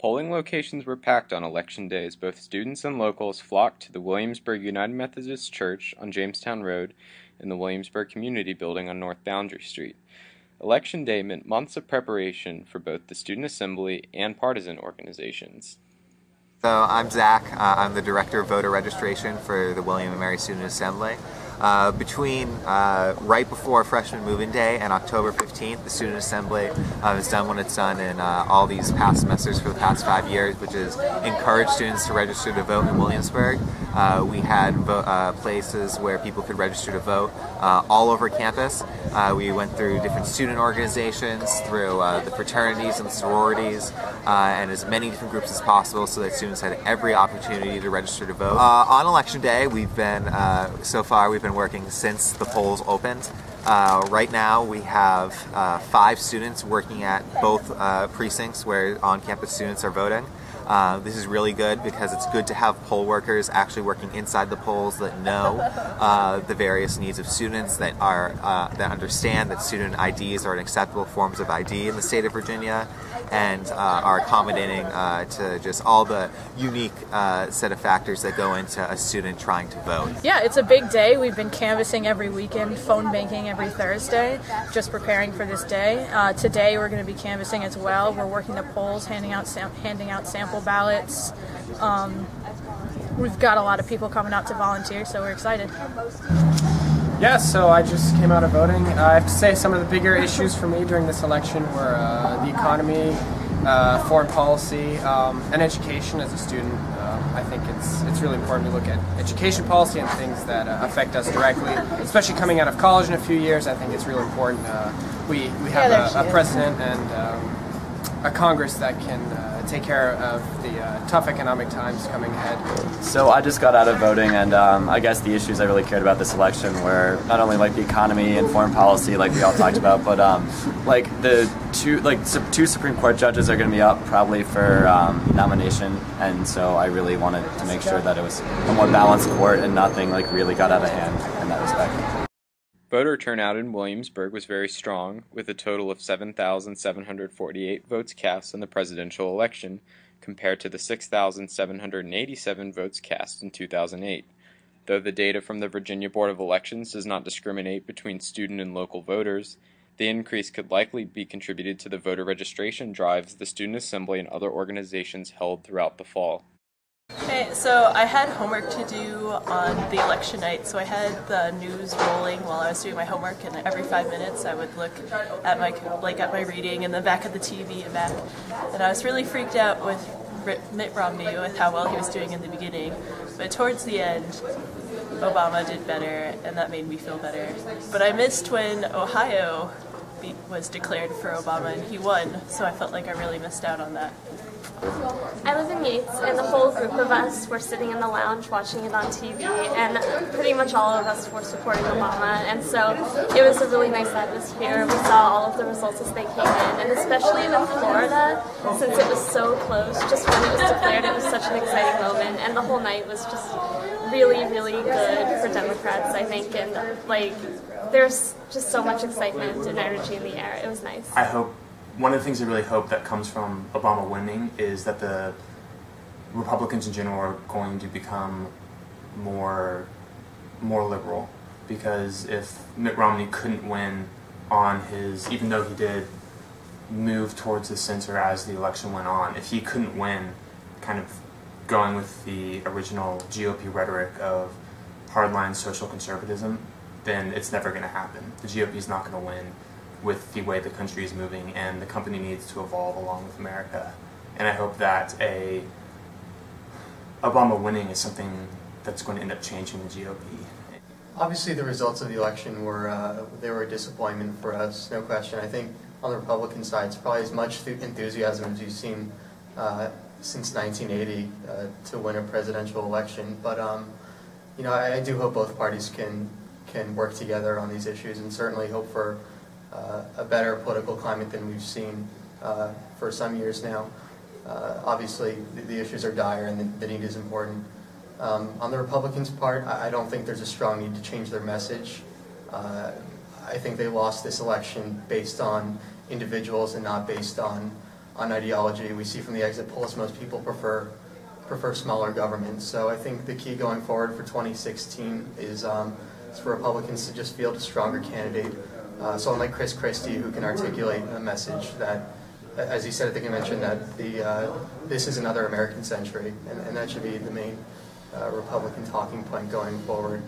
Polling locations were packed on Election Day as both students and locals flocked to the Williamsburg United Methodist Church on Jamestown Road and the Williamsburg Community Building on North Boundary Street. Election Day meant months of preparation for both the Student Assembly and partisan organizations. So I'm Zach. I'm the Director of Voter Registration for the William and Mary Student Assembly. Between right before Freshman Move-In Day and October 15th, the Student Assembly has done what it's done in all these past semesters for the past 5 years, which is encourage students to register to vote in Williamsburg. We had places where people could register to vote all over campus. We went through different student organizations, through the fraternities and sororities, and as many different groups as possible so that students had every opportunity to register to vote. On Election Day, so far we've been working since the polls opened. Right now we have 5 students working at both precincts where on-campus students are voting. This is really good because it's good to have poll workers actually working inside the polls that know the various needs of students, that understand that student IDs are acceptable forms of ID in the state of Virginia, and are accommodating to just all the unique set of factors that go into a student trying to vote. Yeah, it's a big day. We've been canvassing every weekend, phone banking every Thursday, just preparing for this day. Today we're going to be canvassing as well. We're working the polls, handing out sample ballots. We've got a lot of people coming out to volunteer, so we're excited. Yeah, so I just came out of voting. I have to say some of the bigger issues for me during this election were the economy, foreign policy, and education as a student. I think it's really important to look at education policy and things that affect us directly, especially coming out of college in a few years. I think it's really important. We have a president and a Congress that can take care of the tough economic times coming ahead. So I just got out of voting, and I guess the issues I really cared about this election were not only like the economy and foreign policy, like we all talked about, but like the two Supreme Court judges are going to be up probably for nomination, and so I really wanted to make sure that it was a more balanced court and nothing like really got out of hand in that respect. Voter turnout in Williamsburg was very strong, with a total of 7,748 votes cast in the presidential election, compared to the 6,787 votes cast in 2008. Though the data from the Virginia Board of Elections does not discriminate between student and local voters, the increase could likely be contributed to the voter registration drives the Student Assembly and other organizations held throughout the fall. Okay, so I had homework to do on the election night, so I had the news rolling while I was doing my homework, and every 5 minutes I would look at my reading in the back of the TV and back, and I was really freaked out with Mitt Romney with how well he was doing in the beginning, but towards the end Obama did better, and that made me feel better. But I missed when Ohio was declared for Obama and he won, so I felt like I really missed out on that. I live in Yates, and the whole group of us were sitting in the lounge watching it on TV, and pretty much all of us were supporting Obama, and so it was a really nice atmosphere. We saw all of the results as they came in, and especially with Florida, since it was so close, just when it was declared, it was such an exciting moment, and the whole night was just really, really good for Democrats, I think, and there's just so much excitement and energy in the air. It was nice. One of the things I really hope that comes from Obama winning is that the Republicans in general are going to become more liberal, because if Mitt Romney couldn't win on even though he did move towards the center as the election went on, if he couldn't win kind of going with the original GOP rhetoric of hardline social conservatism, then it's never going to happen. The GOP is not going to win with the way the country is moving, and the company needs to evolve along with America. And I hope that Obama winning is something that's going to end up changing the GOP. Obviously the results of the election were a disappointment for us, no question. I think on the Republican side it's probably as much enthusiasm as you've seen since 1980 to win a presidential election. But I do hope both parties can work together on these issues, and certainly hope for a better political climate than we've seen for some years now. Obviously, the issues are dire and the need is important. On the Republicans' part, I don't think there's a strong need to change their message. I think they lost this election based on individuals and not based on on ideology. We see from the exit polls most people prefer smaller government. So I think the key going forward for 2016 is for Republicans to just field a stronger candidate, someone like Chris Christie, who can articulate a message that, as he said at the convention, that this is another American century, and that should be the main Republican talking point going forward.